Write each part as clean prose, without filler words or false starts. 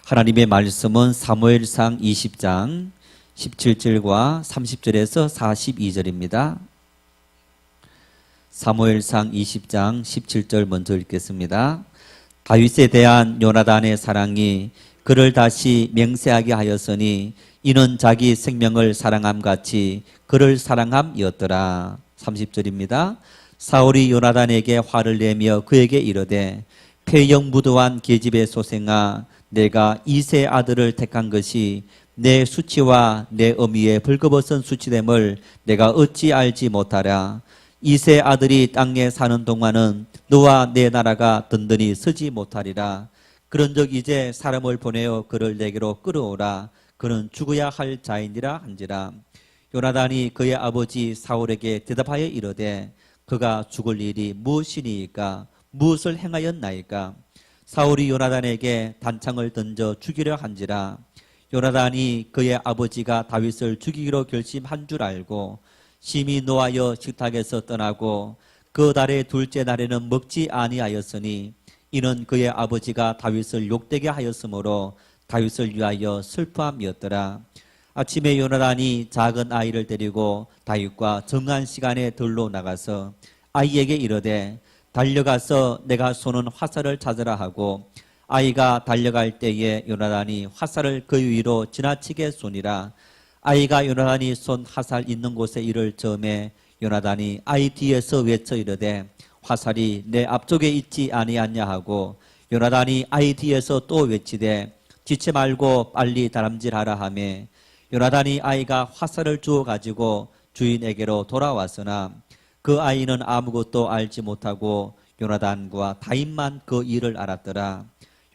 하나님의 말씀은 사무엘상 20장 17절과 30절에서 42절입니다. 사무엘상 20장 17절 먼저 읽겠습니다. 다윗에 대한 요나단의 사랑이 그를 다시 맹세하게 하였으니 이는 자기 생명을 사랑함 같이 그를 사랑함이었더라. 30절입니다. 사울이 요나단에게 화를 내며 그에게 이르되 폐영무도한 계집의 소생아, 내가 이세 아들을 택한 것이 내 수치와 내 어미의 벌거벗은 수치됨을 내가 어찌 알지 못하랴. 이세 아들이 땅에 사는 동안은 너와 내 나라가 든든히 서지 못하리라. 그런즉 이제 사람을 보내어 그를 내게로 끌어오라. 그는 죽어야 할 자이니라 한지라. 요나단이 그의 아버지 사울에게 대답하여 이르되 그가 죽을 일이 무엇이니이까? 무엇을 행하였나이까? 사울이 요나단에게 단창을 던져 죽이려 한지라. 요나단이 그의 아버지가 다윗을 죽이기로 결심한 줄 알고 심히 노하여 식탁에서 떠나고 그 달의 둘째 날에는 먹지 아니하였으니 이는 그의 아버지가 다윗을 욕되게 하였으므로 다윗을 위하여 슬퍼함이었더라. 아침에 요나단이 작은 아이를 데리고 다윗과 정한 시간에 들로 나가서 아이에게 이르되 달려가서 내가 쏘는 화살을 찾으라 하고 아이가 달려갈 때에 요나단이 화살을 그 위로 지나치게 쏘니라. 아이가 요나단이 쏜 화살 있는 곳에 이를 즈음에 요나단이 아이 뒤에서 외쳐 이르되 화살이 내 앞쪽에 있지 아니하냐 하고 요나단이 아이 뒤에서 또 외치되 지체 말고 빨리 다람질하라 하며 요나단이 아이가 화살을 주워 가지고 주인에게로 돌아왔으나 그 아이는 아무것도 알지 못하고 요나단과 다윗만 그 일을 알았더라.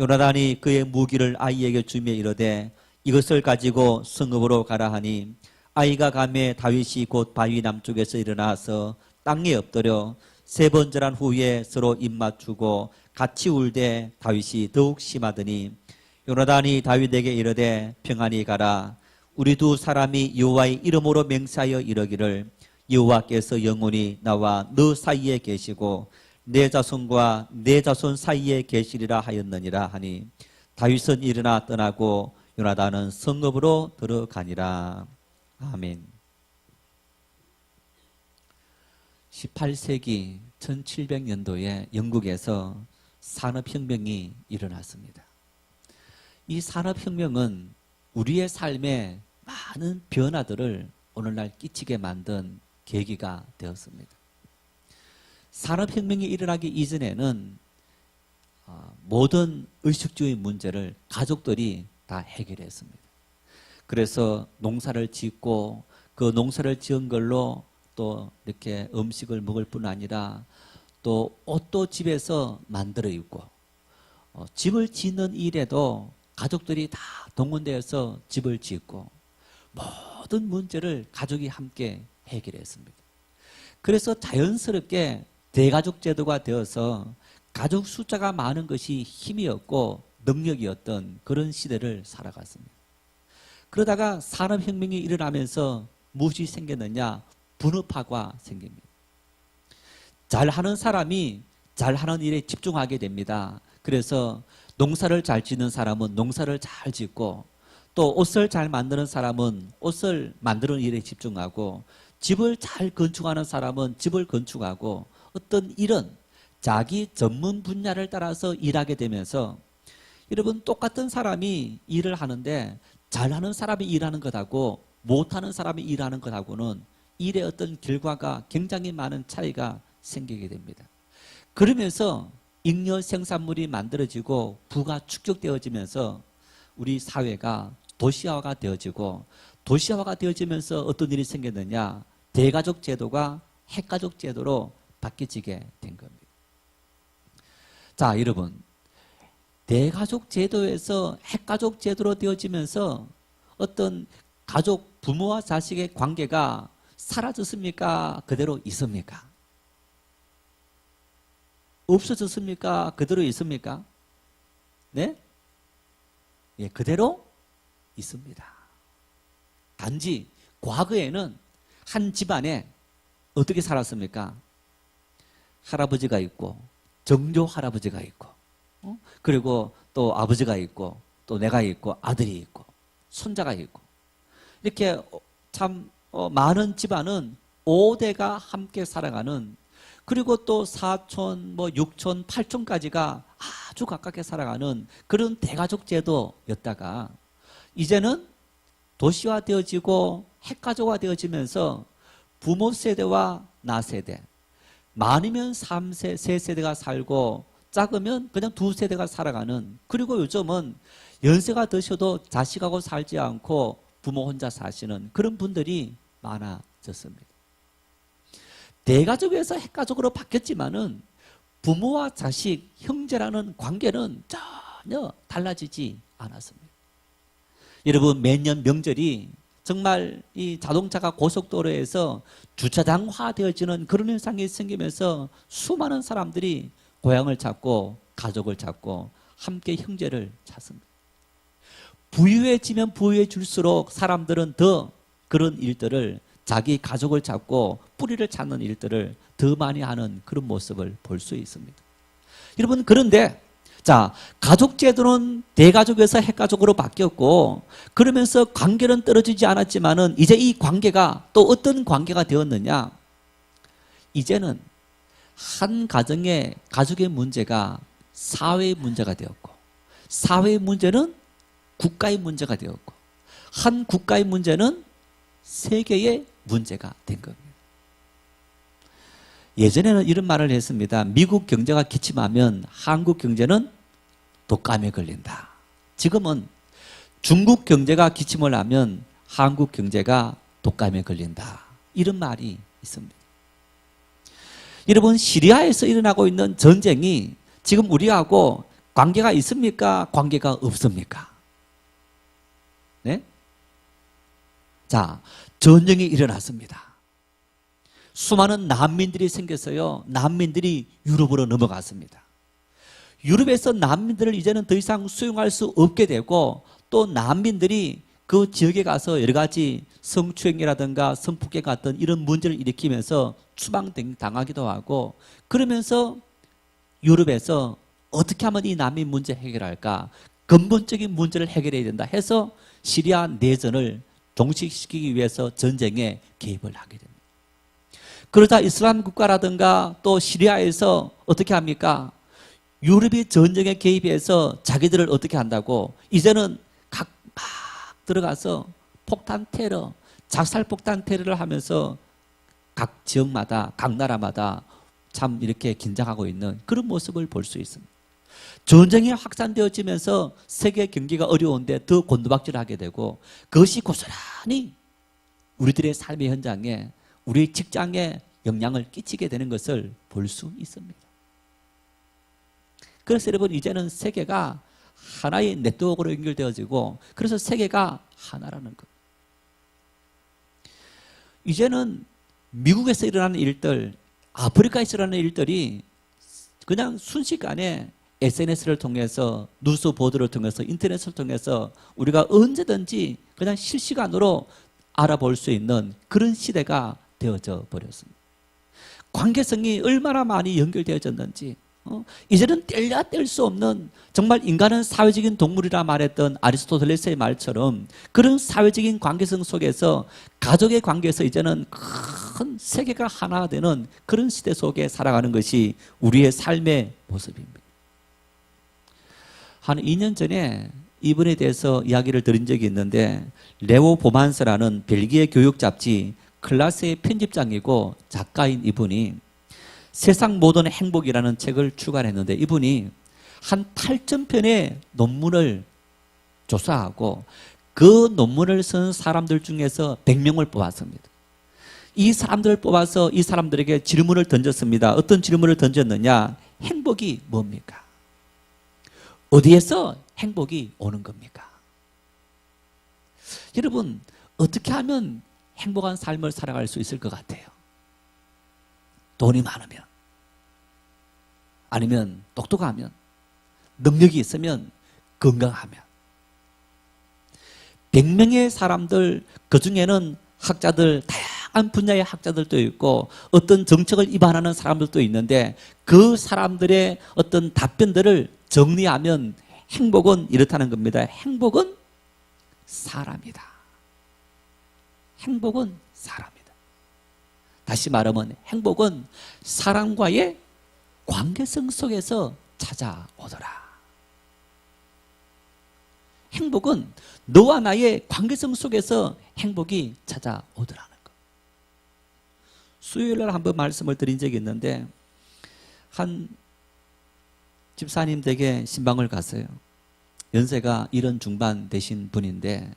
요나단이 그의 무기를 아이에게 주며 이르되 이것을 가지고 성읍으로 가라 하니 아이가 가매 다윗이 곧 바위 남쪽에서 일어나서 땅에 엎드려 세 번 절한 후에 서로 입맞추고 같이 울되 다윗이 더욱 심하더니 요나단이 다윗에게 이르되 평안히 가라. 우리 두 사람이 여호와의 이름으로 맹세하여 이르기를 여호와께서 영원히 나와 너 사이에 계시고 내 자손과 내 자손 사이에 계시리라 하였느니라 하니 다윗은 일어나 떠나고 요나단은 성읍으로 들어가니라. 아멘. 18세기 1700년도에 영국에서 산업혁명이 일어났습니다. 이 산업혁명은 우리의 삶에 많은 변화들을 오늘날 끼치게 만든 계기가 되었습니다. 산업혁명이 일어나기 이전에는 모든 의식주의 문제를 가족들이 다 해결했습니다. 그래서 농사를 짓고 그 농사를 지은 걸로 또 이렇게 음식을 먹을 뿐 아니라 또 옷도 집에서 만들어 입고 집을 짓는 일에도 가족들이 다 동원되어서 집을 짓고 모든 문제를 가족이 함께 해결했습니다. 그래서 자연스럽게 대가족 제도가 되어서 가족 숫자가 많은 것이 힘이었고 능력이었던 그런 시대를 살아갔습니다. 그러다가 산업혁명이 일어나면서 무엇이 생겼느냐? 분업화가 생깁니다. 잘하는 사람이 잘하는 일에 집중하게 됩니다. 그래서 농사를 잘 짓는 사람은 농사를 잘 짓고 또 옷을 잘 만드는 사람은 옷을 만드는 일에 집중하고 집을 잘 건축하는 사람은 집을 건축하고 어떤 일은 자기 전문 분야를 따라서 일하게 되면서 여러분 똑같은 사람이 일을 하는데 잘하는 사람이 일하는 것하고 못하는 사람이 일하는 것하고는 일의 어떤 결과가 굉장히 많은 차이가 생기게 됩니다. 그러면서 잉여 생산물이 만들어지고 부가 축적되어지면서 우리 사회가 도시화가 되어지고 도시화가 되어지면서 어떤 일이 생겼느냐? 대가족 제도가 핵가족 제도로 바뀌어지게 된 겁니다. 자, 여러분, 대가족 제도에서 핵가족 제도로 되어지면서 어떤 가족, 부모와 자식의 관계가 사라졌습니까? 그대로 있습니까? 없어졌습니까? 그대로 있습니까? 네? 예, 그대로 있습니다. 단지 과거에는 한 집안에 어떻게 살았습니까? 할아버지가 있고 정조 할아버지가 있고 그리고 또 아버지가 있고 또 내가 있고 아들이 있고 손자가 있고 이렇게 참 많은 집안은 5대가 함께 살아가는, 그리고 또 사촌, 육촌, 팔촌까지가 아주 가깝게 살아가는 그런 대가족 제도였다가 이제는 도시화되어지고 핵가족화 되어지면서 부모 세대와 나 세대, 많으면 3세, 3세대가 살고 작으면 그냥 2세대가 살아가는, 그리고 요즘은 연세가 드셔도 자식하고 살지 않고 부모 혼자 사시는 그런 분들이 많아졌습니다. 대가족에서 핵가족으로 바뀌었지만은 부모와 자식, 형제라는 관계는 전혀 달라지지 않았습니다. 여러분, 매년 명절이 정말 이 자동차가 고속도로에서 주차장화 되어지는 그런 현상이 생기면서 수많은 사람들이 고향을 찾고 가족을 찾고 함께 형제를 찾습니다. 부유해지면 부유해질수록 사람들은 더 그런 일들을, 자기 가족을 찾고 뿌리를 찾는 일들을 더 많이 하는 그런 모습을 볼 수 있습니다. 여러분, 그런데 자, 가족 제도는 대가족에서 핵가족으로 바뀌었고 그러면서 관계는 떨어지지 않았지만은 이제 이 관계가 또 어떤 관계가 되었느냐? 이제는 한 가정의 가족의 문제가 사회의 문제가 되었고, 사회의 문제는 국가의 문제가 되었고, 한 국가의 문제는 세계의 문제가 된 겁니다. 예전에는 이런 말을 했습니다. 미국 경제가 기침하면 한국 경제는 독감에 걸린다. 지금은 중국 경제가 기침을 하면 한국 경제가 독감에 걸린다. 이런 말이 있습니다. 여러분, 시리아에서 일어나고 있는 전쟁이 지금 우리하고 관계가 있습니까? 관계가 없습니까? 네? 자, 전쟁이 일어났습니다. 수많은 난민들이 생겼어요. 난민들이 유럽으로 넘어갔습니다. 유럽에서 난민들을 이제는 더 이상 수용할 수 없게 되고, 또 난민들이 그 지역에 가서 여러 가지 성추행이라든가 성폭행 같은 이런 문제를 일으키면서 추방당하기도 하고, 그러면서 유럽에서 어떻게 하면 이 난민 문제 해결할까? 근본적인 문제를 해결해야 된다 해서 시리아 내전을 종식시키기 위해서 전쟁에 개입을 하게 됩니다. 그러다 이슬람 국가라든가 또 시리아에서 어떻게 합니까? 유럽이 전쟁에 개입해서 자기들을 어떻게 한다고? 이제는 막 들어가서 폭탄 테러, 작살 폭탄 테러를 하면서 각 지역마다, 각 나라마다 참 이렇게 긴장하고 있는 그런 모습을 볼 수 있습니다. 전쟁이 확산되어지면서 세계 경기가 어려운데 더 곤두박질하게 되고, 그것이 고스란히 우리들의 삶의 현장에, 우리 직장에 영향을 끼치게 되는 것을 볼 수 있습니다. 그래서 여러분, 이제는 세계가 하나의 네트워크로 연결되어지고, 그래서 세계가 하나라는 것. 이제는 미국에서 일어나는 일들, 아프리카에서 일어나는 일들이 그냥 순식간에 SNS를 통해서, 뉴스 보도를 통해서, 인터넷을 통해서 우리가 언제든지 그냥 실시간으로 알아볼 수 있는 그런 시대가 되어져 버렸습니다. 관계성이 얼마나 많이 연결되어졌는지, 이제는 뗄래야 뗄 수 없는, 정말 인간은 사회적인 동물이라 말했던 아리스토텔레스의 말처럼 그런 사회적인 관계성 속에서, 가족의 관계에서 이제는 큰 세계가 하나 되는 그런 시대 속에 살아가는 것이 우리의 삶의 모습입니다. 한 2년 전에 이분에 대해서 이야기를 드린 적이 있는데, 레오 보만스라는 벨기에 교육 잡지 클라스의 편집장이고 작가인 이분이 세상 모든 행복이라는 책을 출간했는데, 이분이 한 8,000편의 논문을 조사하고 그 논문을 쓴 사람들 중에서 100명을 뽑았습니다. 이 사람들을 뽑아서 이 사람들에게 질문을 던졌습니다. 어떤 질문을 던졌느냐? 행복이 뭡니까? 어디에서 행복이 오는 겁니까? 여러분, 어떻게 하면 행복한 삶을 살아갈 수 있을 것 같아요? 돈이 많으면, 아니면 똑똑하면, 능력이 있으면, 건강하면. 100명의 사람들, 그 중에는 학자들, 다양한 분야의 학자들도 있고 어떤 정책을 입안하는 사람들도 있는데, 그 사람들의 어떤 답변들을 정리하면 행복은 이렇다는 겁니다. 행복은 사람이다. 행복은 사람이다. 다시 말하면 행복은 사람과의 관계성 속에서 찾아오더라. 행복은 너와 나의 관계성 속에서 행복이 찾아오더라는 것. 수요일날 한번 말씀을 드린 적이 있는데 한 집사님 댁에 신방을 갔어요. 연세가 70 중반 되신 분인데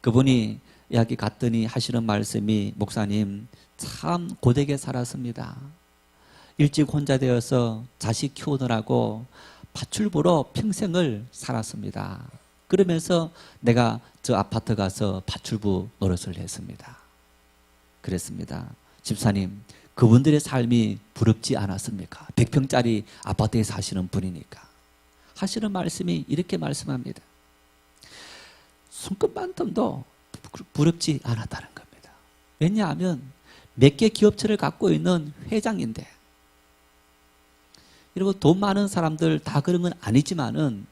그분이 여기 갔더니 하시는 말씀이 목사님 참 고되게 살았습니다. 일찍 혼자 되어서 자식 키우느라고 파출부로 평생을 살았습니다. 그러면서 내가 저 아파트 가서 파출부 노릇을 했습니다. 그랬습니다. 집사님, 그분들의 삶이 부럽지 않았습니까? 100평짜리 아파트에 사시는 분이니까. 하시는 말씀이 이렇게 말씀합니다. 손끝만큼도 부럽지 않았다는 겁니다. 왜냐하면 몇 개 기업체를 갖고 있는 회장인데, 여러분 돈 많은 사람들 다 그런 건 아니지만은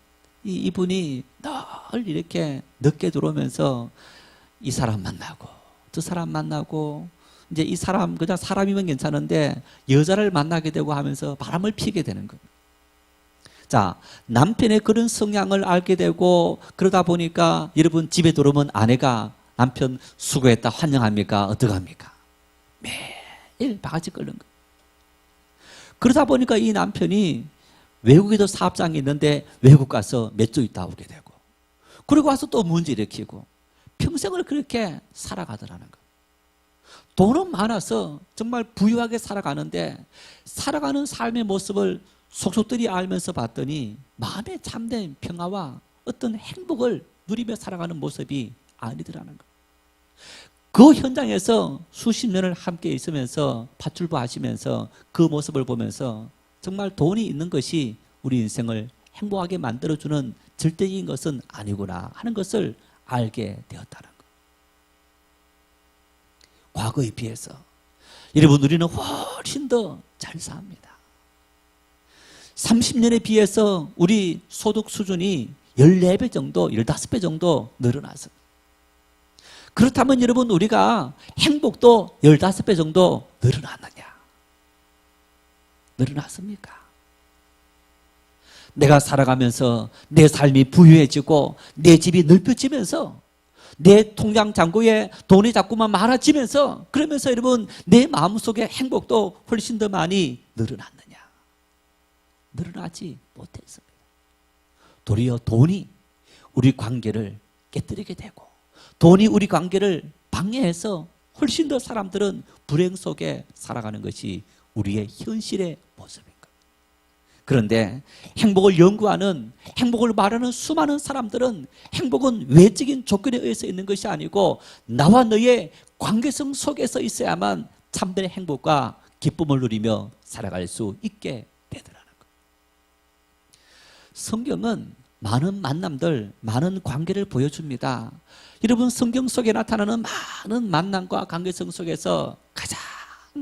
이분이 늘 이렇게 늦게 들어오면서 이 사람 만나고 저 사람 만나고 이제 이 사람 그냥 사람이면 괜찮은데 여자를 만나게 되고 하면서 바람을 피게 되는 겁니다. 자, 남편의 그런 성향을 알게 되고 그러다 보니까 여러분 집에 들어오면 아내가 남편 수고했다 환영합니까? 어떡합니까? 매일 바가지 끓는 거예요. 그러다 보니까 이 남편이 외국에도 사업장이 있는데 외국 가서 몇 주 있다 오게 되고 그리고 와서 또 문제 일으키고 평생을 그렇게 살아가더라는 거예요. 돈은 많아서 정말 부유하게 살아가는데 살아가는 삶의 모습을 속속들이 알면서 봤더니 마음에 참된 평화와 어떤 행복을 누리며 살아가는 모습이 아니더라는 거예요. 그 현장에서 수십 년을 함께 있으면서 파출부 하시면서 그 모습을 보면서 정말 돈이 있는 것이 우리 인생을 행복하게 만들어주는 절대적인 것은 아니구나 하는 것을 알게 되었다는 것. 과거에 비해서 여러분 우리는 훨씬 더 잘 삽니다. 30년에 비해서 우리 소득 수준이 14배 정도, 15배 정도 늘어났습니다. 그렇다면 여러분 우리가 행복도 15배 정도 늘어났느냐? 늘어났습니까? 내가 살아가면서 내 삶이 부유해지고 내 집이 넓혀지면서 내 통장 잔고에 돈이 자꾸만 많아지면서 그러면서 여러분 내 마음속에 행복도 훨씬 더 많이 늘어났느냐? 늘어나지 못했습니다. 도리어 돈이 우리 관계를 깨뜨리게 되고 돈이 우리 관계를 방해해서 훨씬 더 사람들은 불행 속에 살아가는 것이 우리의 현실의 모습인 것. 그런데 행복을 연구하는, 행복을 말하는 수많은 사람들은 행복은 외적인 조건에 의해서 있는 것이 아니고 나와 너의 관계성 속에서 있어야만 참된 행복과 기쁨을 누리며 살아갈 수 있게 되더라는 것. 성경은 많은 만남들, 많은 관계를 보여줍니다. 여러분 성경 속에 나타나는 많은 만남과 관계성 속에서 가장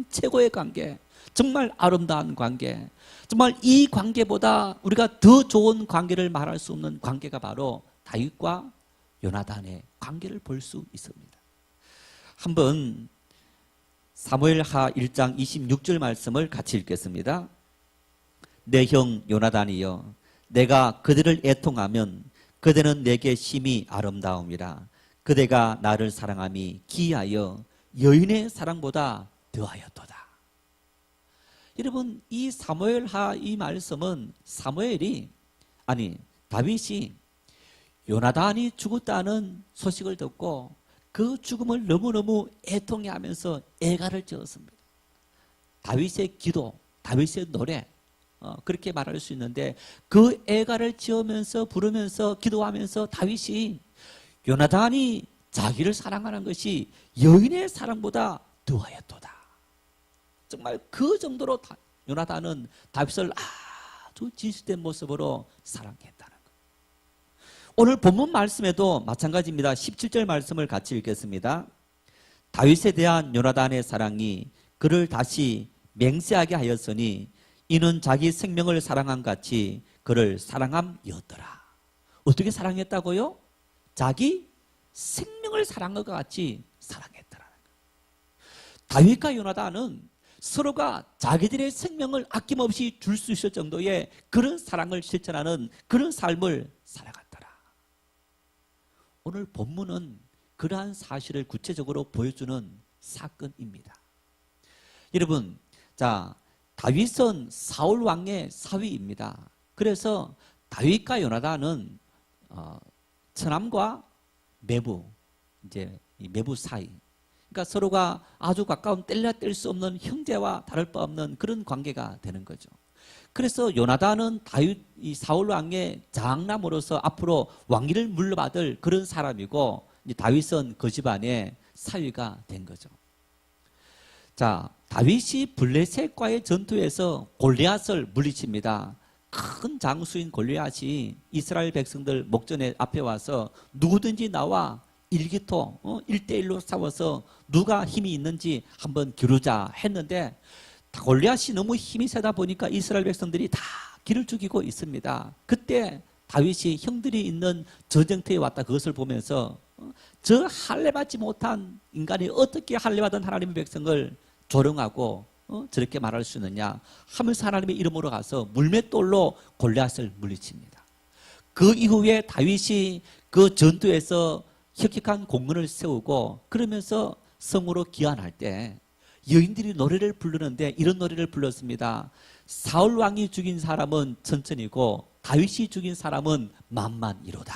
최고의 관계, 정말 아름다운 관계, 정말 이 관계보다 우리가 더 좋은 관계를 말할 수 없는 관계가 바로 다윗과 요나단의 관계를 볼 수 있습니다. 한번 사무엘하 1장 26절 말씀을 같이 읽겠습니다. 내 형 요나단이여 내가 그들을 애통하면 그대는 내게 심히 아름다움이라 그대가 나를 사랑함이 기하여 여인의 사랑보다 더하였도다. 여러분 이 사무엘하 이 말씀은 다윗이 요나단이 죽었다는 소식을 듣고 그 죽음을 너무너무 애통해하면서 애가를 지었습니다. 다윗의 기도, 다윗의 노래 그렇게 말할 수 있는데 그 애가를 지으면서 부르면서 기도하면서 다윗이 요나단이 자기를 사랑하는 것이 여인의 사랑보다 더하였도다. 정말 그 정도로 요나단은 다윗을 아주 진실된 모습으로 사랑했다는 것. 오늘 본문 말씀에도 마찬가지입니다. 17절 말씀을 같이 읽겠습니다. 다윗에 대한 요나단의 사랑이 그를 다시 맹세하게 하였으니 이는 자기 생명을 사랑함 같이 그를 사랑함이었더라. 어떻게 사랑했다고요? 자기 생명을 사랑한 것 같이 사랑했더라는 거예요. 다윗과 요나단은 서로가 자기들의 생명을 아낌없이 줄 수 있을 정도의 그런 사랑을 실천하는 그런 삶을 살아갔더라. 오늘 본문은 그러한 사실을 구체적으로 보여주는 사건입니다. 여러분, 자, 다윗은 사울 왕의 사위입니다. 그래서 다윗과 요나단은 처남과 매부, 이제 이 매부 사이. 그러니까 서로가 아주 가까운 뗄래야 뗄 수 없는 형제와 다를 바 없는 그런 관계가 되는 거죠. 그래서 요나단은 다윗 이 사울 왕의 장남으로서 앞으로 왕위를 물려받을 그런 사람이고, 이제 다윗은 그 집안의 사위가 된 거죠. 자, 다윗이 블레셋과의 전투에서 골리앗을 물리칩니다. 큰 장수인 골리앗이 이스라엘 백성들 목전에 앞에 와서 누구든지 나와 일기토 1대1로 싸워서 누가 힘이 있는지 한번 겨루자 했는데, 골리앗이 너무 힘이 세다 보니까 이스라엘 백성들이 다 길을 죽이고 있습니다. 그때 다윗이 형들이 있는 전쟁터에 왔다 그것을 보면서 저 할례받지 못한 인간이 어떻게 할례받은 하나님의 백성을 조롱하고 저렇게 말할 수 있느냐 하면서 하나님의 이름으로 가서 물맷돌로 골리앗을 물리칩니다. 그 이후에 다윗이 그 전투에서 혁혁한 공헌을 세우고, 그러면서 성으로 귀환할 때 여인들이 노래를 부르는데 이런 노래를 불렀습니다. 사울 왕이 죽인 사람은 천천히고 다윗이 죽인 사람은 만만이로다.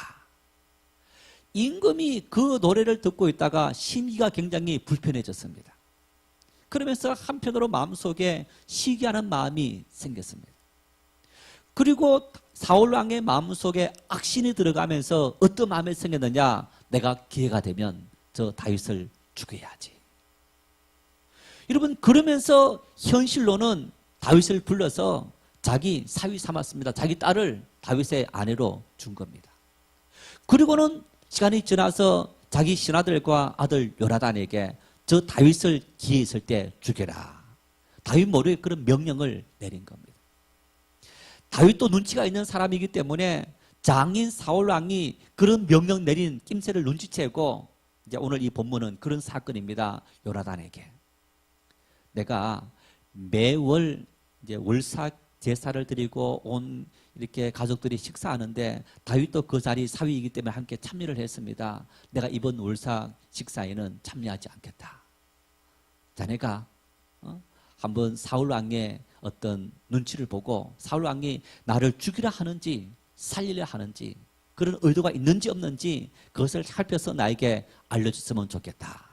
임금이 그 노래를 듣고 있다가 심기가 굉장히 불편해졌습니다. 그러면서 한편으로 마음속에 시기하는 마음이 생겼습니다. 그리고 사울 왕의 마음속에 악신이 들어가면서 어떤 마음이 생겼느냐, 내가 기회가 되면 저 다윗을 죽여야지. 여러분, 그러면서 현실로는 다윗을 불러서 자기 사위 삼았습니다. 자기 딸을 다윗의 아내로 준 겁니다. 그리고는 시간이 지나서 자기 신하들과 아들 요나단에게 저 다윗을 기회 있을 때 죽여라. 다윗 머리에 그런 명령을 내린 겁니다. 다윗도 눈치가 있는 사람이기 때문에 장인 사울 왕이 그런 명령 내린 낌새를 눈치채고, 이제 오늘 이 본문은 그런 사건입니다. 요나단에게 내가 매월 이제 월삭 제사를 드리고 온 이렇게 가족들이 식사하는데 다윗도 그 자리 사위이기 때문에 함께 참여를 했습니다. 내가 이번 월삭 식사에는 참여하지 않겠다. 자네가 한번 사울 왕의 어떤 눈치를 보고 사울 왕이 나를 죽이려 하는지 살리려 하는지 그런 의도가 있는지 없는지 그것을 살펴서 나에게 알려줬으면 좋겠다.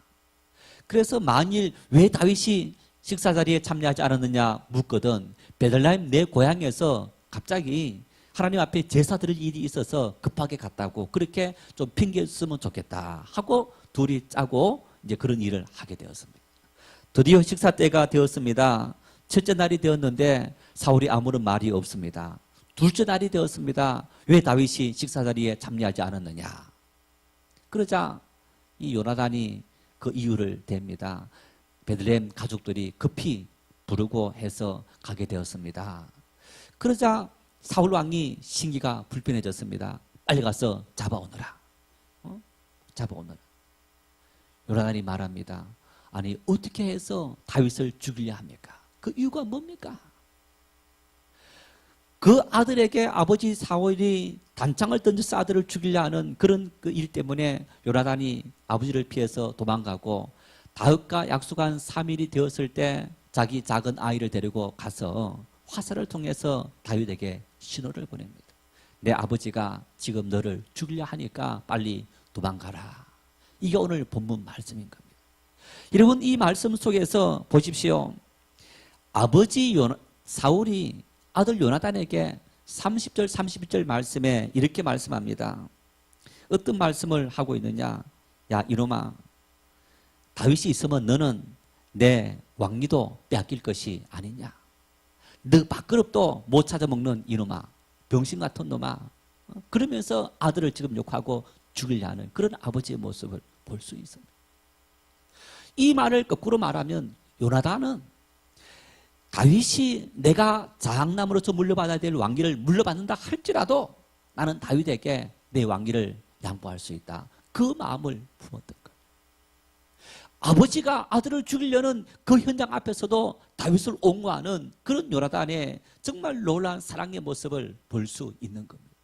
그래서 만일 왜 다윗이 식사 자리에 참여하지 않았느냐 묻거든 베들레헴 내 고향에서 갑자기 하나님 앞에 제사 드릴 일이 있어서 급하게 갔다고, 그렇게 좀 핑계 쓰면 좋겠다 하고 둘이 짜고 이제 그런 일을 하게 되었습니다. 드디어 식사 때가 되었습니다. 첫째 날이 되었는데 사울이 아무런 말이 없습니다. 둘째 날이 되었습니다. 왜 다윗이 식사 자리에 참여하지 않았느냐. 그러자 이 요나단이 그 이유를 댑니다. 베들레헴 가족들이 급히 부르고 해서 가게 되었습니다. 그러자 사울 왕이 심기가 불편해졌습니다. 빨리 가서 잡아오너라. 잡아오너라. 요나단이 말합니다. 아니 어떻게 해서 다윗을 죽이려 합니까? 그 이유가 뭡니까? 그 아들에게 아버지 사울이 단창을 던져서 아들을 죽이려 하는 그런 그 일 때문에 요나단이 아버지를 피해서 도망가고, 다윗과 약속한 3일이 되었을 때 자기 작은 아이를 데리고 가서 화살을 통해서 다윗에게 신호를 보냅니다. 내 아버지가 지금 너를 죽이려 하니까 빨리 도망가라. 이게 오늘 본문 말씀인 겁니다. 여러분, 이 말씀 속에서 보십시오. 아버지 사울이 아들 요나단에게 30절 31절 말씀에 이렇게 말씀합니다. 어떤 말씀을 하고 있느냐. 야 이놈아, 다윗이 있으면 너는 내 왕위도 빼앗길 것이 아니냐. 너 밥그릇도 못 찾아먹는 이놈아, 병신 같은 놈아. 그러면서 아들을 지금 욕하고 죽이려 하는 그런 아버지의 모습을 볼 수 있습니다. 이 말을 거꾸로 말하면 요나단은 다윗이 내가 장남으로서 물려받아야 될 왕위를 물려받는다 할지라도 나는 다윗에게 내 왕위를 양보할 수 있다. 그 마음을 품었던 거예요. 아버지가 아들을 죽이려는 그 현장 앞에서도 다윗을 옹호하는 그런 요나단의 정말 놀라운 사랑의 모습을 볼 수 있는 겁니다.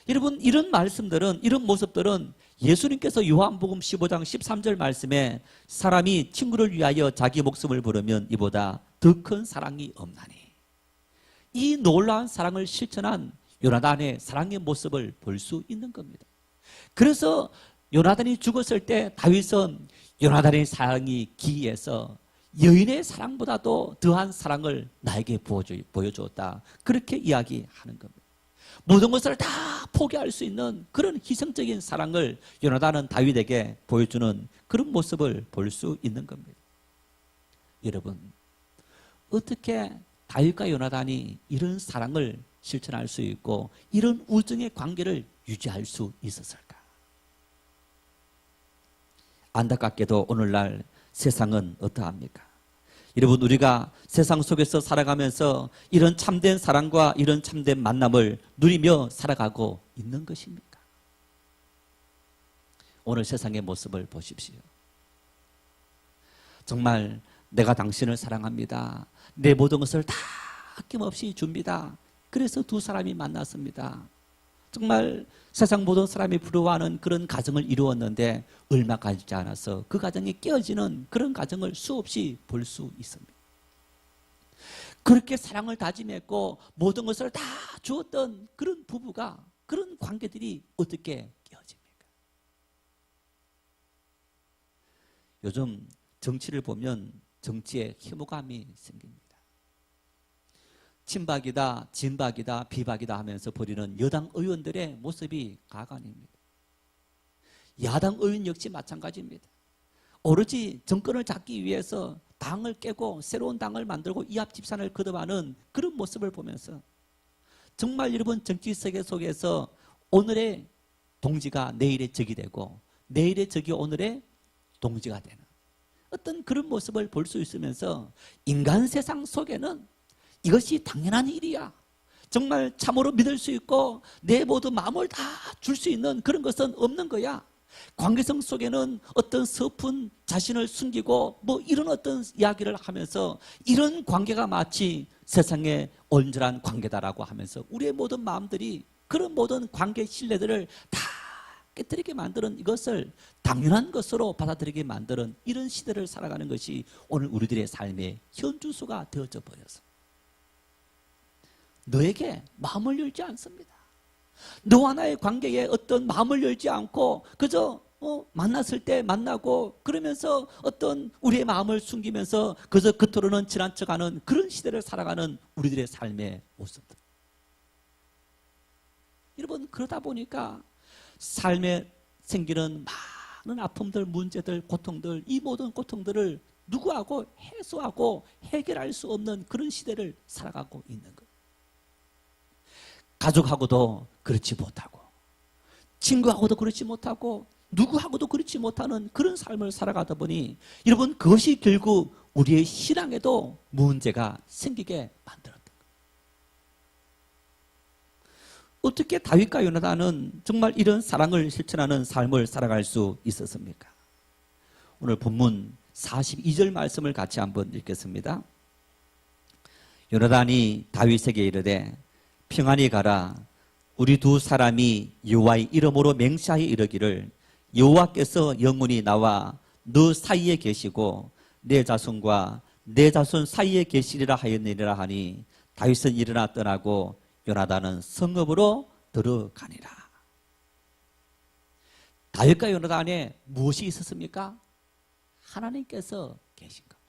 여러분, 이런 말씀들은, 이런 모습들은 예수님께서 요한복음 15장 13절 말씀에 사람이 친구를 위하여 자기 목숨을 부르면 이보다 더 큰 사랑이 없나니, 이 놀라운 사랑을 실천한 요나단의 사랑의 모습을 볼 수 있는 겁니다. 그래서 요나단이 죽었을 때 다윗은 요나단의 사랑이 기이해서 여인의 사랑보다도 더한 사랑을 나에게 보여주었다, 그렇게 이야기하는 겁니다. 모든 것을 다 포기할 수 있는 그런 희생적인 사랑을 요나단은 다윗에게 보여주는 그런 모습을 볼 수 있는 겁니다. 여러분, 어떻게 다윗과 요나단이 이런 사랑을 실천할 수 있고 이런 우정의 관계를 유지할 수 있었을까? 안타깝게도 오늘날 세상은 어떠합니까? 여러분, 우리가 세상 속에서 살아가면서 이런 참된 사랑과 이런 참된 만남을 누리며 살아가고 있는 것입니까? 오늘 세상의 모습을 보십시오. 정말 내가 당신을 사랑합니다. 내 모든 것을 다 아낌없이 줍니다. 그래서 두 사람이 만났습니다. 정말 세상 모든 사람이 부러워하는 그런 가정을 이루었는데 얼마 가지 않아서 그 가정이 깨어지는 그런 가정을 수없이 볼 수 있습니다. 그렇게 사랑을 다짐했고 모든 것을 다 주었던 그런 부부가, 그런 관계들이 어떻게 깨어집니까? 요즘 정치를 보면 정치에 혐오감이 생깁니다. 친박이다, 진박이다, 비박이다 하면서 벌이는 여당 의원들의 모습이 가관입니다. 야당 의원 역시 마찬가지입니다. 오로지 정권을 잡기 위해서 당을 깨고 새로운 당을 만들고 이합집산을 거듭하는 그런 모습을 보면서 정말 여러분, 정치 세계 속에서 오늘의 동지가 내일의 적이 되고 내일의 적이 오늘의 동지가 되는 어떤 그런 모습을 볼 수 있으면서 인간 세상 속에는 이것이 당연한 일이야, 정말 참으로 믿을 수 있고 내 모든 마음을 다 줄 수 있는 그런 것은 없는 거야. 관계성 속에는 어떤 서툰 자신을 숨기고 뭐 이런 어떤 이야기를 하면서 이런 관계가 마치 세상의 온전한 관계다라고 하면서 우리의 모든 마음들이 그런 모든 관계 신뢰들을 다 깨뜨리게 만드는, 이것을 당연한 것으로 받아들이게 만드는 이런 시대를 살아가는 것이 오늘 우리들의 삶의 현주소가 되어져 버려서 너에게 마음을 열지 않습니다. 너와 나의 관계에 어떤 마음을 열지 않고 그저 만났을 때 만나고 그러면서 어떤 우리의 마음을 숨기면서 그저 겉으로는 친한 척하는 그런 시대를 살아가는 우리들의 삶의 모습들. 여러분, 그러다 보니까 삶에 생기는 많은 아픔들, 문제들, 고통들, 이 모든 고통들을 누구하고 해소하고 해결할 수 없는 그런 시대를 살아가고 있는 거예요. 가족하고도 그렇지 못하고 친구하고도 그렇지 못하고 누구하고도 그렇지 못하는 그런 삶을 살아가다 보니 여러분, 그것이 결국 우리의 신앙에도 문제가 생기게 만들었던 거예요. 어떻게 다윗과 요나단은 정말 이런 사랑을 실천하는 삶을 살아갈 수 있었습니까? 오늘 본문 42절 말씀을 같이 한번 읽겠습니다. 요나단이 다윗에게 이르되 평안히 가라. 우리 두 사람이 여호와의 이름으로 맹세하여 이르기를 여호와께서 영원히 나와 너 사이에 계시고 내 자손과 내 자손 사이에 계시리라 하였느니라 하니 다윗은 일어나 떠나고 요나단은 성읍으로 들어가니라. 다윗과 요나단에 무엇이 있었습니까? 하나님께서 계신 겁니다.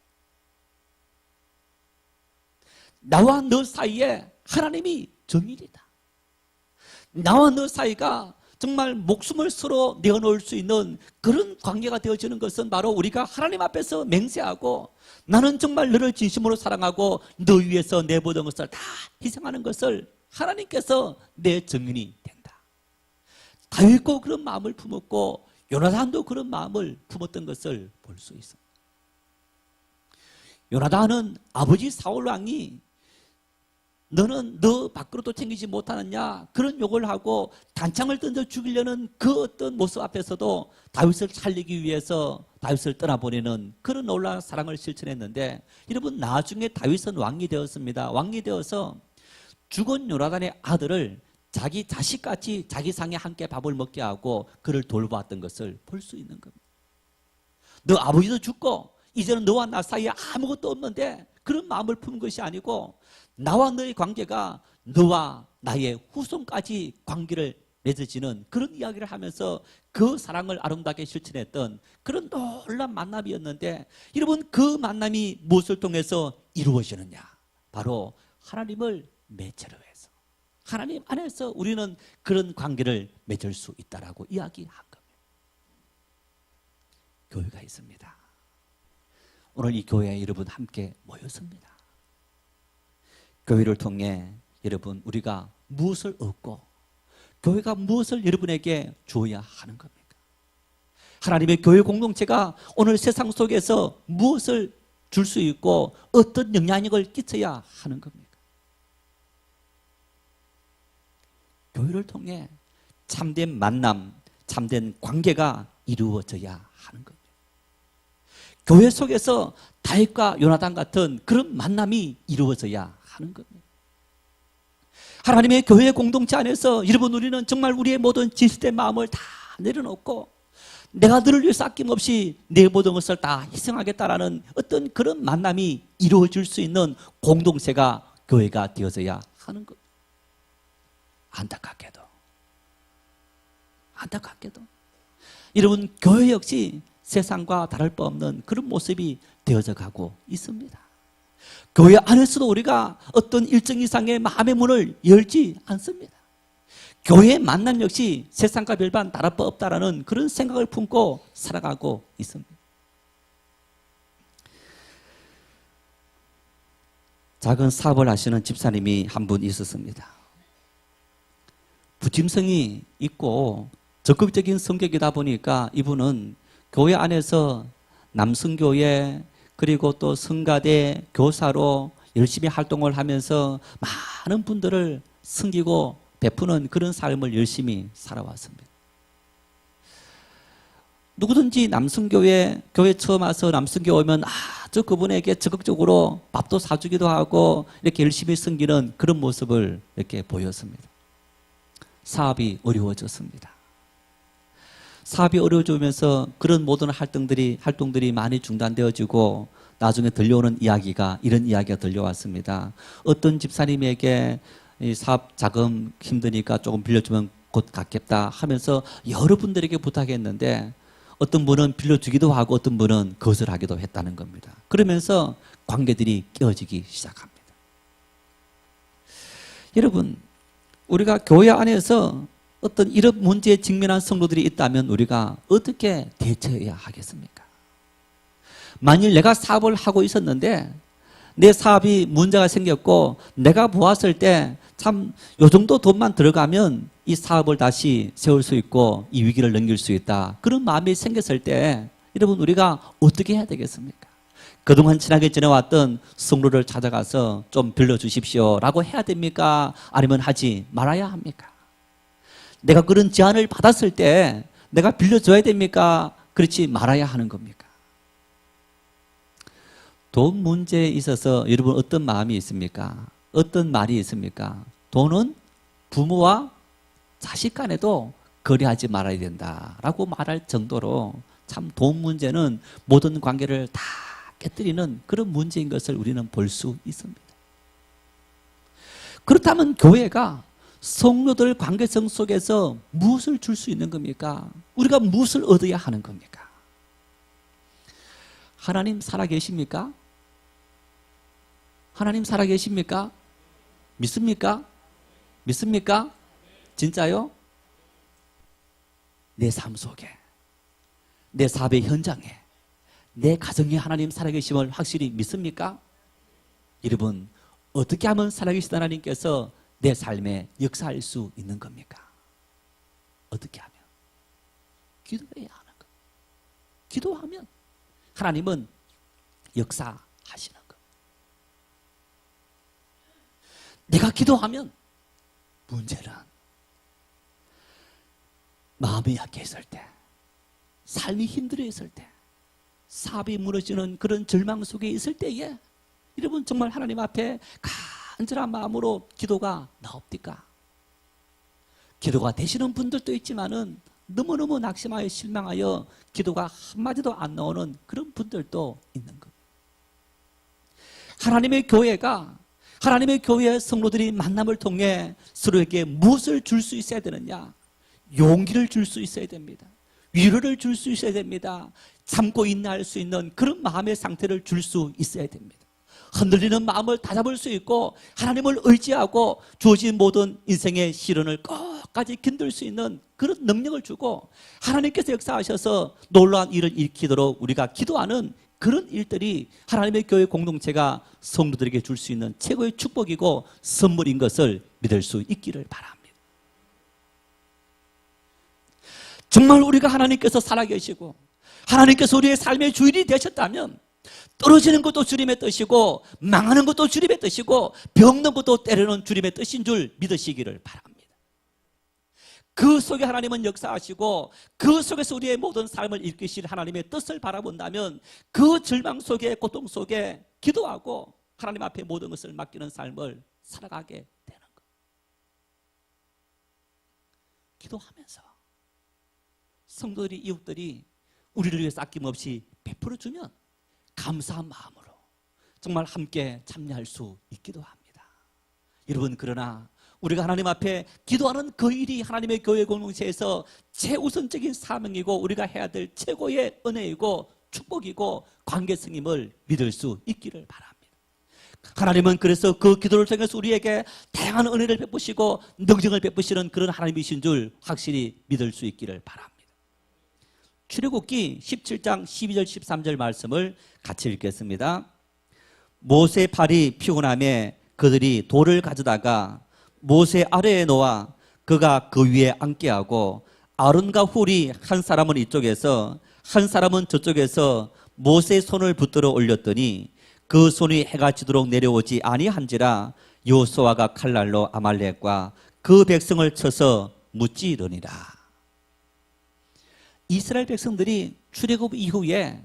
나와 너 사이에 하나님이 정일이다. 나와 너 사이가 정말 목숨을 서로 내어놓을 수 있는 그런 관계가 되어지는 것은 바로 우리가 하나님 앞에서 맹세하고 나는 정말 너를 진심으로 사랑하고 너 위해서 내 모든 것을 다 희생하는 것을 하나님께서 내 증인이 된다. 다윗도 그런 마음을 품었고 요나단도 그런 마음을 품었던 것을 볼 수 있습니다. 요나단은 아버지 사울 왕이 너는 너 밖으로도 챙기지 못하느냐, 그런 욕을 하고 단창을 던져 죽이려는 그 어떤 모습 앞에서도 다윗을 살리기 위해서 다윗을 떠나보내는 그런 놀라운 사랑을 실천했는데, 여러분 나중에 다윗은 왕이 되었습니다. 왕이 되어서 죽은 요나단의 아들을 자기 자식같이 자기 상에 함께 밥을 먹게 하고 그를 돌보았던 것을 볼 수 있는 겁니다. 너 아버지도 죽고 이제는 너와 나 사이에 아무것도 없는데, 그런 마음을 품은 것이 아니고 나와 너의 관계가 너와 나의 후손까지 관계를 맺어지는 그런 이야기를 하면서 그 사랑을 아름답게 실천했던 그런 놀라운 만남이었는데, 여러분 그 만남이 무엇을 통해서 이루어지느냐? 바로 하나님을 매체로 해서, 하나님 안에서 우리는 그런 관계를 맺을 수 있다라고 이야기한 겁니다. 교회가 있습니다. 오늘 이 교회에 여러분 함께 모였습니다. 교회를 통해 여러분 우리가 무엇을 얻고 교회가 무엇을 여러분에게 주어야 하는 겁니까? 하나님의 교회 공동체가 오늘 세상 속에서 무엇을 줄 수 있고 어떤 영향력을 끼쳐야 하는 겁니까? 교회를 통해 참된 만남, 참된 관계가 이루어져야 하는 겁니다. 교회 속에서 다윗과 요나단 같은 그런 만남이 이루어져야 하는 겁니다. 하나님의 교회 공동체 안에서 여러분 우리는 정말 우리의 모든 진실된 마음을 다 내려놓고 내가 너를 위해서 아낌없이 내 모든 것을 다 희생하겠다라는 어떤 그런 만남이 이루어질 수 있는 공동체가 교회가 되어져야 하는 겁니다. 안타깝게도 여러분 교회 역시 세상과 다를 바 없는 그런 모습이 되어져 가고 있습니다. 교회 안에서도 우리가 어떤 일정 이상의 마음의 문을 열지 않습니다. 교회의 만남 역시 세상과 별반 다를 바 없다라는 그런 생각을 품고 살아가고 있습니다. 작은 사업을 하시는 집사님이 한 분 있었습니다. 부침성이 있고 적극적인 성격이다 보니까 이분은 교회 안에서 남성교회 그리고 또 성가대 교사로 열심히 활동을 하면서 많은 분들을 섬기고 베푸는 그런 삶을 열심히 살아왔습니다. 누구든지 남성교회 교회 처음 와서 남성교회 오면 저 그분에게 적극적으로 밥도 사주기도 하고 이렇게 열심히 섬기는 그런 모습을 이렇게 보였습니다. 사업이 어려워졌습니다. 사업이 어려워지면서 그런 모든 활동들이 많이 중단되어지고 나중에 들려오는 이야기가 이런 이야기가 들려왔습니다. 어떤 집사님에게 이 사업 자금 힘드니까 조금 빌려주면 곧 갚겠다 하면서 여러분들에게 부탁했는데 어떤 분은 빌려주기도 하고 어떤 분은 거절하기도 했다는 겁니다. 그러면서 관계들이 깨어지기 시작합니다. 여러분 우리가 교회 안에서 어떤 이런 문제에 직면한 성도들이 있다면 우리가 어떻게 대처해야 하겠습니까? 만일 내가 사업을 하고 있었는데 내 사업이 문제가 생겼고 내가 보았을 때 참 요 정도 돈만 들어가면 이 사업을 다시 세울 수 있고 이 위기를 넘길 수 있다. 그런 마음이 생겼을 때 여러분 우리가 어떻게 해야 되겠습니까? 그동안 친하게 지내왔던 성도를 찾아가서 좀 빌려주십시오 라고 해야 됩니까? 아니면 하지 말아야 합니까? 내가 그런 제안을 받았을 때 내가 빌려줘야 됩니까? 그렇지 말아야 하는 겁니까? 돈 문제에 있어서 여러분 어떤 마음이 있습니까? 어떤 말이 있습니까? 돈은 부모와 자식 간에도 거래하지 말아야 된다라고 말할 정도로 참 돈 문제는 모든 관계를 다 깨뜨리는 그런 문제인 것을 우리는 볼 수 있습니다. 그렇다면 교회가 성도들 관계성 속에서 무엇을 줄 수 있는 겁니까? 우리가 무엇을 얻어야 하는 겁니까? 하나님 살아계십니까? 하나님 살아계십니까? 믿습니까? 믿습니까? 진짜요? 내 삶 속에, 내 사업의 현장에, 내 가정에 하나님 살아계심을 확실히 믿습니까? 여러분 어떻게 하면 살아계신 하나님께서 내 삶에 역사할 수 있는 겁니까? 어떻게 하면? 기도해야 하는 것. 기도하면 하나님은 역사하시는 것. 내가 기도하면 문제는 마음이 약해 있을 때, 삶이 힘들어 있을 때, 사업이 무너지는 그런 절망 속에 있을 때에 여러분 정말 하나님 앞에 간절한 마음으로 기도가 나옵니까? 기도가 되시는 분들도 있지만은 너무너무 낙심하여 실망하여 기도가 한마디도 안 나오는 그런 분들도 있는 것. 하나님의 교회가, 하나님의 교회 성도들이 만남을 통해 서로에게 무엇을 줄 수 있어야 되느냐? 용기를 줄 수 있어야 됩니다. 위로를 줄 수 있어야 됩니다. 참고 인내할 수 있는 그런 마음의 상태를 줄 수 있어야 됩니다. 흔들리는 마음을 다잡을 수 있고 하나님을 의지하고 주어진 모든 인생의 시련을 끝까지 견딜 수 있는 그런 능력을 주고 하나님께서 역사하셔서 놀라운 일을 일으키도록 우리가 기도하는 그런 일들이 하나님의 교회 공동체가 성도들에게 줄 수 있는 최고의 축복이고 선물인 것을 믿을 수 있기를 바랍니다. 정말 우리가 하나님께서 살아계시고 하나님께서 우리의 삶의 주인이 되셨다면 떨어지는 것도 주님의 뜻이고 망하는 것도 주님의 뜻이고 병든 것도 때로는 주님의 뜻인 줄 믿으시기를 바랍니다. 그 속에 하나님은 역사하시고 그 속에서 우리의 모든 삶을 일으키실 하나님의 뜻을 바라본다면 그 절망 속에 고통 속에 기도하고 하나님 앞에 모든 것을 맡기는 삶을 살아가게 되는 것. 기도하면서 성도들이 이웃들이 우리를 위해서 아낌없이 베풀어주면 감사한 마음으로 정말 함께 참여할 수 있기도 합니다. 여러분, 그러나 우리가 하나님 앞에 기도하는 그 일이 하나님의 교회 공동체에서 최우선적인 사명이고 우리가 해야 될 최고의 은혜이고 축복이고 관계성임을 믿을 수 있기를 바랍니다. 하나님은 그래서 그 기도를 통해서 우리에게 다양한 은혜를 베푸시고 능력을 베푸시는 그런 하나님이신 줄 확실히 믿을 수 있기를 바랍니다. 출애굽기 17장 12절 13절 말씀을 같이 읽겠습니다. 모세 팔이 피곤함에 그들이 돌을 가져다가 모세 아래에 놓아 그가 그 위에 앉게 하고 아론과 훌이 한 사람은 이쪽에서 한 사람은 저쪽에서 모세의 손을 붙들어 올렸더니 그 손이 해가 지도록 내려오지 아니한지라 여호수아가 칼날로 아말렉과 그 백성을 쳐서 무찌르니라. 이스라엘 백성들이 출애굽 이후에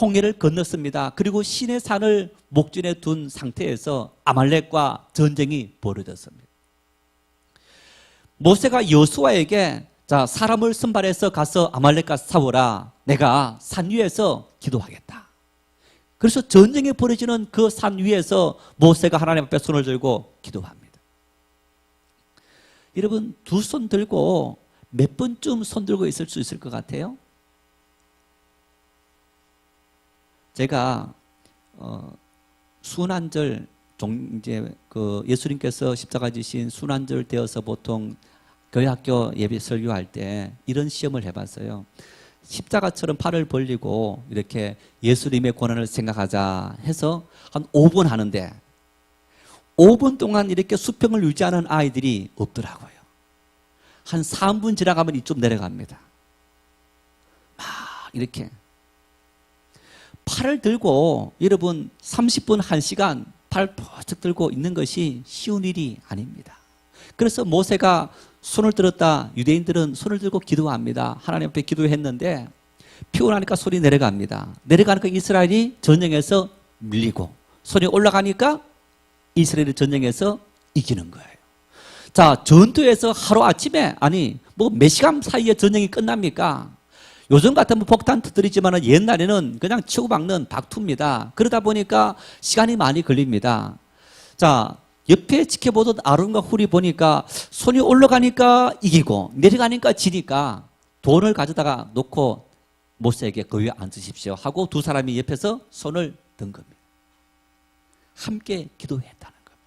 홍해를 건넜습니다. 그리고 시내 산을 목전에 둔 상태에서 아말렉과 전쟁이 벌어졌습니다. 모세가 여호수아에게 자, 사람을 선발해서 가서 아말렉과 싸우라. 내가 산 위에서 기도하겠다. 그래서 전쟁이 벌어지는 그 산 위에서 모세가 하나님 앞에 손을 들고 기도합니다. 여러분, 두 손 들고 몇 번쯤 손 들고 있을 수 있을 것 같아요? 제가 순환절 이제 그 예수님께서 십자가 지신 순환절 되어서 보통 교회 학교 예배 설교할 때 이런 시험을 해봤어요. 십자가처럼 팔을 벌리고 이렇게 예수님의 고난을 생각하자 해서 한 5분 하는데 5분 동안 이렇게 수평을 유지하는 아이들이 없더라고요. 한 3분 지나가면 이쪽 내려갑니다. 막 이렇게 팔을 들고 여러분 30분 1시간 팔 뻗쩍 들고 있는 것이 쉬운 일이 아닙니다. 그래서 모세가 손을 들었다. 유대인들은 손을 들고 기도합니다. 하나님 앞에 기도했는데 피곤하니까 손이 내려갑니다. 내려가니까 이스라엘이 전쟁에서 밀리고 손이 올라가니까 이스라엘이 전쟁에서 이기는 거예요. 자, 전투에서 하루아침에 아니 뭐 몇 시간 사이에 전쟁이 끝납니까? 요즘 같으면 폭탄 터뜨리지만 옛날에는 그냥 치고 박는 박투입니다. 그러다 보니까 시간이 많이 걸립니다. 자, 옆에 지켜보던 아론과 훌이 보니까 손이 올라가니까 이기고 내려가니까 지니까 돈을 가져다가 놓고 모세에게 그 위에 앉으십시오 하고 두 사람이 옆에서 손을 든 겁니다. 함께 기도했다는 겁니다.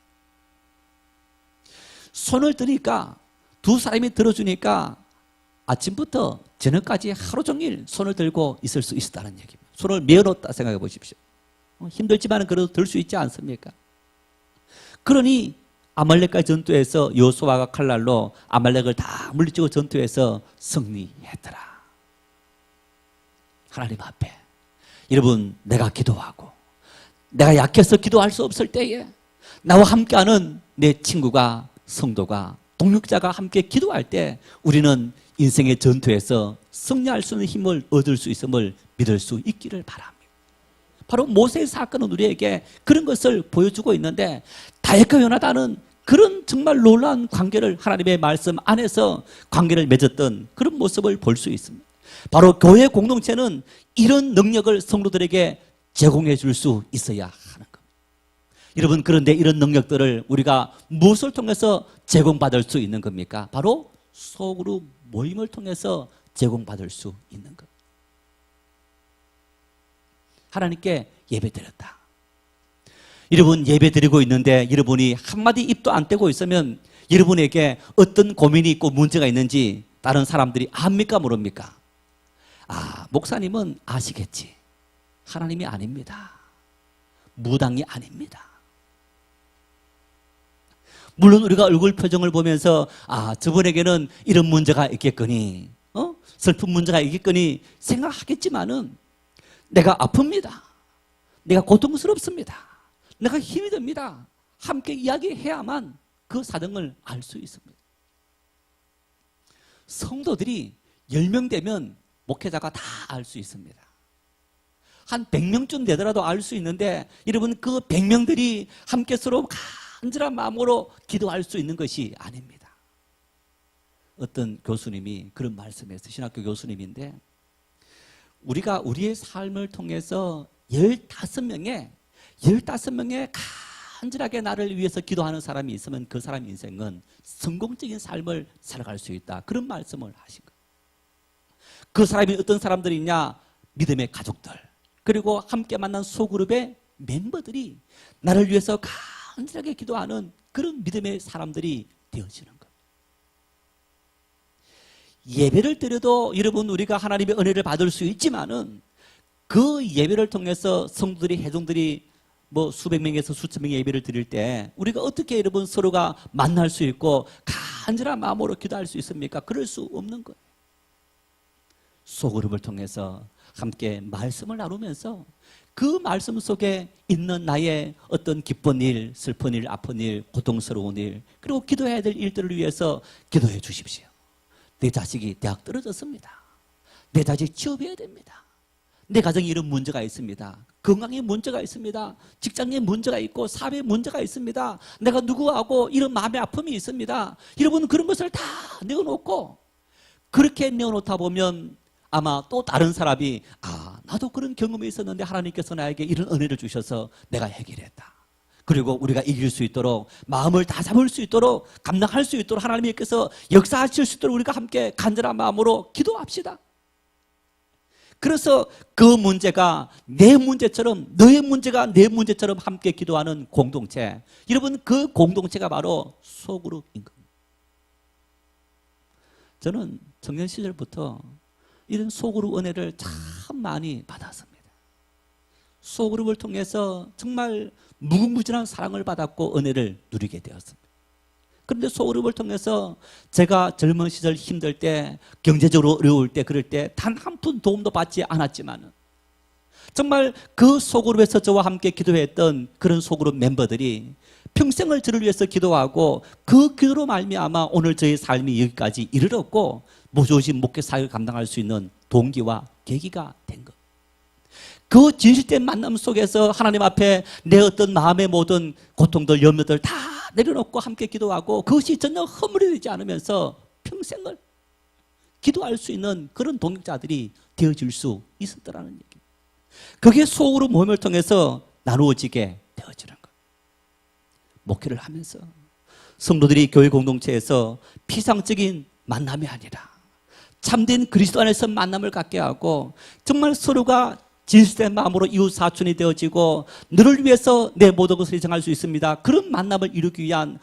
손을 드니까 두 사람이 들어주니까 아침부터 저녁까지 하루 종일 손을 들고 있을 수 있었다는 얘기입니다. 손을 메어놓았다 생각해 보십시오. 힘들지만 그래도 들 수 있지 않습니까? 그러니 아말렉과의 전투에서 여호수아가 칼날로 아말렉을 다 물리치고 전투에서 승리했더라. 하나님 앞에 여러분, 내가 기도하고 내가 약해서 기도할 수 없을 때에 나와 함께하는 내 친구가, 성도가, 동역자가 함께 기도할 때 우리는 인생의 전투에서 승리할 수 있는 힘을 얻을 수 있음을 믿을 수 있기를 바랍니다. 바로 모세의 사건은 우리에게 그런 것을 보여주고 있는데, 다윗과 요나단은 그런 정말 놀라운 관계를, 하나님의 말씀 안에서 관계를 맺었던 그런 모습을 볼 수 있습니다. 바로 교회 공동체는 이런 능력을 성도들에게 제공해 줄 수 있어야 하는 겁니다. 여러분, 그런데 이런 능력들을 우리가 무엇을 통해서 제공받을 수 있는 겁니까? 바로 소그룹 모임을 통해서 제공받을 수 있는 겁니다. 하나님께 예배드렸다. 여러분, 예배드리고 있는데 여러분이 한마디 입도 안 떼고 있으면 여러분에게 어떤 고민이 있고 문제가 있는지 다른 사람들이 압니까, 모릅니까? 목사님은 아시겠지. 하나님이 아닙니다. 무당이 아닙니다. 물론 우리가 얼굴 표정을 보면서 저분에게는 이런 문제가 있겠거니, 슬픈 문제가 있겠거니 생각하겠지만은, 내가 아픕니다. 내가 고통스럽습니다. 내가 힘이 듭니다. 함께 이야기해야만 그 사정을 알 수 있습니다. 성도들이 10명 되면 목회자가 다 알 수 있습니다. 한 100명쯤 되더라도 알 수 있는데, 여러분, 그 100명들이 함께 서로 간절한 마음으로 기도할 수 있는 것이 아닙니다. 어떤 교수님이 그런 말씀했어요. 신학교 교수님인데, 우리가 우리의 삶을 통해서 15명의 간절하게 나를 위해서 기도하는 사람이 있으면 그 사람 인생은 성공적인 삶을 살아갈 수 있다. 그런 말씀을 하신 거예요. 그 사람이 어떤 사람들이냐? 믿음의 가족들, 그리고 함께 만난 소그룹의 멤버들이 나를 위해서 간절하게 기도하는 그런 믿음의 사람들이 되어지는 거예요. 예배를 드려도 여러분, 우리가 하나님의 은혜를 받을 수 있지만은 그 예배를 통해서 성도들이, 회중들이 수백 명에서 수천 명의 예배를 드릴 때 우리가 어떻게 여러분 서로가 만날 수 있고 간절한 마음으로 기도할 수 있습니까? 그럴 수 없는 거예요. 소그룹을 통해서 함께 말씀을 나누면서 그 말씀 속에 있는 나의 어떤 기쁜 일, 슬픈 일, 아픈 일, 고통스러운 일, 그리고 기도해야 될 일들을 위해서 기도해 주십시오. 내 자식이 대학 떨어졌습니다. 내 자식 취업해야 됩니다. 내 가정에 이런 문제가 있습니다. 건강에 문제가 있습니다. 직장에 문제가 있고 사회에 문제가 있습니다. 내가 누구하고 이런 마음의 아픔이 있습니다. 여러분, 그런 것을 다 내어놓고, 그렇게 내어놓다 보면 아마 또 다른 사람이 나도 그런 경험이 있었는데 하나님께서 나에게 이런 은혜를 주셔서 내가 해결했다. 그리고 우리가 이길 수 있도록, 마음을 다 잡을 수 있도록, 감당할 수 있도록 하나님께서 역사하실 수 있도록 우리가 함께 간절한 마음으로 기도합시다. 그래서 그 문제가 내 문제처럼, 너의 문제가 내 문제처럼 함께 기도하는 공동체, 여러분, 그 공동체가 바로 소그룹인 겁니다. 저는 청년 시절부터 이런 소그룹 은혜를 참 많이 받았습니다. 소그룹을 통해서 정말 무궁무진한 사랑을 받았고 은혜를 누리게 되었습니다. 그런데 소그룹을 통해서 제가 젊은 시절 힘들 때, 경제적으로 어려울 때, 그럴 때 단 한 푼 도움도 받지 않았지만 정말 그 소그룹에서 저와 함께 기도했던 그런 소그룹 멤버들이 평생을 저를 위해서 기도하고 그 기도로 말미암아 오늘 저의 삶이 여기까지 이르렀고 무조건 목회 사역을 감당할 수 있는 동기와 계기가 된 것. 그 진실된 만남 속에서 하나님 앞에 내 어떤 마음의 모든 고통들, 염려들 다 내려놓고 함께 기도하고 그것이 전혀 허물어지지 않으면서 평생을 기도할 수 있는 그런 동역자들이 되어질 수 있었더라는 얘기입니다. 그게 소그룹 모임을 통해서 나누어지게 되어지는 것. 목회를 하면서 성도들이 교회 공동체에서 피상적인 만남이 아니라 참된 그리스도 안에서 만남을 갖게 하고 정말 서로가 진실된 마음으로 이웃 사촌이 되어지고 너를 위해서 내 모든 것을 희생할 수 있습니다. 그런 만남을 이루기 위한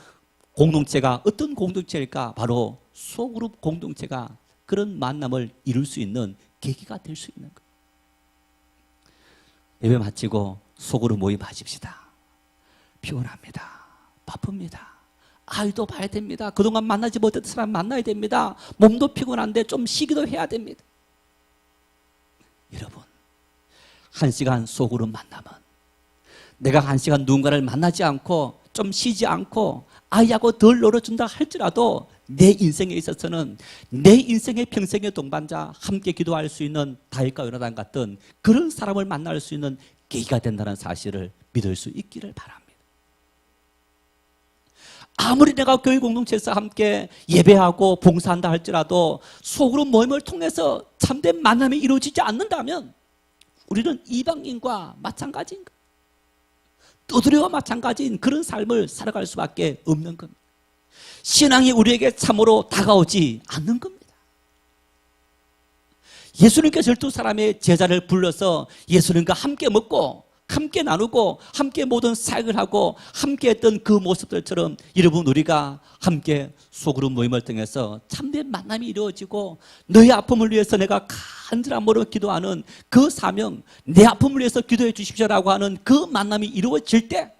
공동체가 어떤 공동체일까? 바로 소그룹 공동체가 그런 만남을 이룰 수 있는 계기가 될 수 있는 거예요. 예배 마치고 소그룹 모임 하십시다. 피곤합니다. 바쁩니다. 아이도 봐야 됩니다. 그동안 만나지 못했던 사람 만나야 됩니다. 몸도 피곤한데 좀 쉬기도 해야 됩니다. 여러분, 1시간 소그룹 만남은 내가 1시간 누군가를 만나지 않고 좀 쉬지 않고 아이하고 덜 놀아준다 할지라도 내 인생에 있어서는 내 인생의 평생의 동반자, 함께 기도할 수 있는 다윗과 요나단 같은 그런 사람을 만날 수 있는 계기가 된다는 사실을 믿을 수 있기를 바랍니다. 아무리 내가 교회 공동체에서 함께 예배하고 봉사한다 할지라도 속으로 모임을 통해서 참된 만남이 이루어지지 않는다면 우리는 이방인과 마찬가지인가? 떠들이와 마찬가지인 그런 삶을 살아갈 수밖에 없는 겁니다. 신앙이 우리에게 참으로 다가오지 않는 겁니다. 예수님께서 12사람의 제자를 불러서 예수님과 함께 먹고 함께 나누고 함께 모든 사역을 하고 함께 했던 그 모습들처럼 여러분 우리가 함께 소그룹 모임을 통해서 참된 만남이 이루어지고 너의 아픔을 위해서 내가 간절한 마음으로 기도하는 그 사명, 내 아픔을 위해서 기도해 주십시오라고 하는 그 만남이 이루어질 때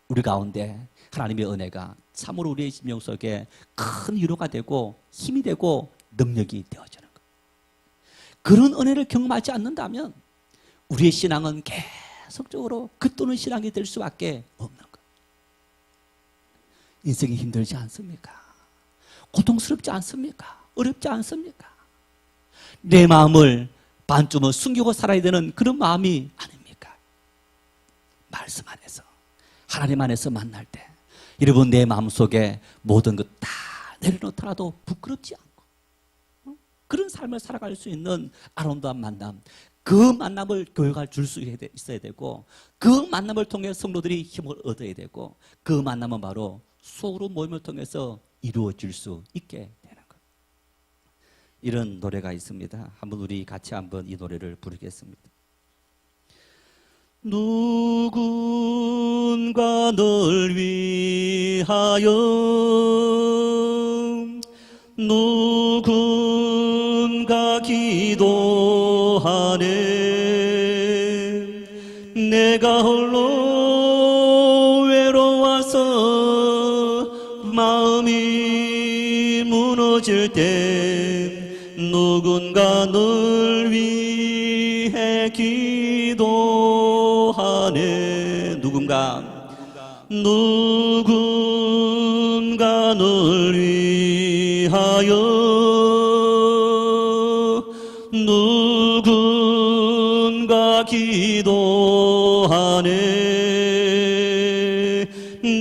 우리 가운데 하나님의 은혜가 참으로 우리의 심령 속에 큰 위로가 되고 힘이 되고 능력이 되어지는 것. 그런 은혜를 경험하지 않는다면 우리의 신앙은 계속적으로 긋도는 신앙이 될 수밖에 없는 것. 인생이 힘들지 않습니까? 고통스럽지 않습니까? 어렵지 않습니까? 내 마음을 반쯤은 숨기고 살아야 되는 그런 마음이 아닙니까? 말씀 안에서 하나님 안에서 만날 때 여러분 내 마음속에 모든 것 다 내려놓더라도 부끄럽지 않고 그런 삶을 살아갈 수 있는 아름다운 만남, 그 만남을 교회가 줄 수 있어야 되고 그 만남을 통해 성도들이 힘을 얻어야 되고 그 만남은 바로 소그룹 모임을 통해서 이루어질 수 있게 되는 것. 이런 노래가 있습니다. 한번 우리 같이 한번 이 노래를 부르겠습니다. 누군가 널 위하여 누군가 기도하네 내가 홀로 외로워서 마음이 무너질 때 누군가 널 위해 기도하네 누군가 널 위하여 누군가 기도하네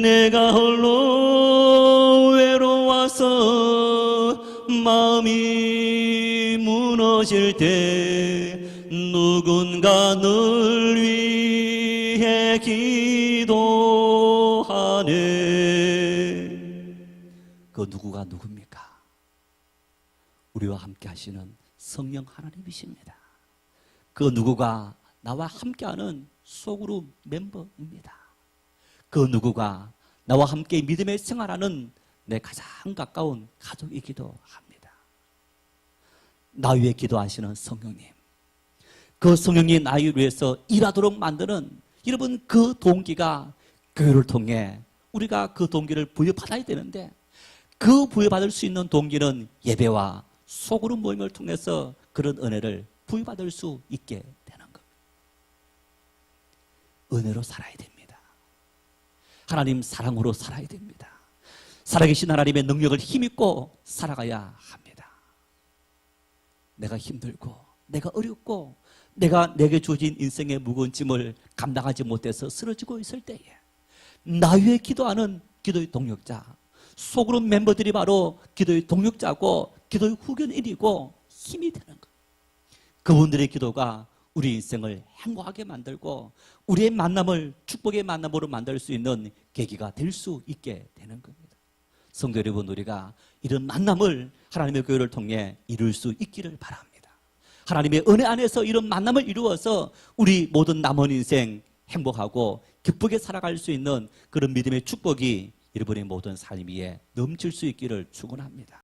내가 홀로 외로워서 마음이 무너질 때 누군가 널 위해 기도하네. 그 누구가 누굽니까? 우리와 함께 하시는 성령 하나님이십니다. 그 누구가 나와 함께하는 소그룹 멤버입니다. 그 누구가 나와 함께 믿음의 생활하는 내 가장 가까운 가족이기도 합니다. 나 위해 기도하시는 성령님, 그 성령이 나를 위해서 일하도록 만드는 여러분 그 동기가 교회를 통해 우리가 그 동기를 부여받아야 되는데 그 부여받을 수 있는 동기는 예배와 소그룹 모임을 통해서 그런 은혜를 부여받을 수 있게 되는 겁니다. 은혜로 살아야 됩니다. 하나님 사랑으로 살아야 됩니다. 살아계신 하나님의 능력을 힘입고 살아가야 합니다. 내가 힘들고 내가 어렵고 내가 내게 주어진 인생의 무거운 짐을 감당하지 못해서 쓰러지고 있을 때에 나 위해 기도하는 기도의 동력자, 소그룹 멤버들이 바로 기도의 동력자고 기도의 후견인이고 힘이 되는 것. 그분들의 기도가 우리 인생을 행복하게 만들고 우리의 만남을 축복의 만남으로 만들 수 있는 계기가 될 수 있게 되는 겁니다. 성도 여러분, 우리가 이런 만남을 하나님의 교회를 통해 이룰 수 있기를 바랍니다. 하나님의 은혜 안에서 이런 만남을 이루어서 우리 모든 남은 인생 행복하고 기쁘게 살아갈 수 있는 그런 믿음의 축복이 여러분의 모든 삶 위에 넘칠 수 있기를 축원합니다.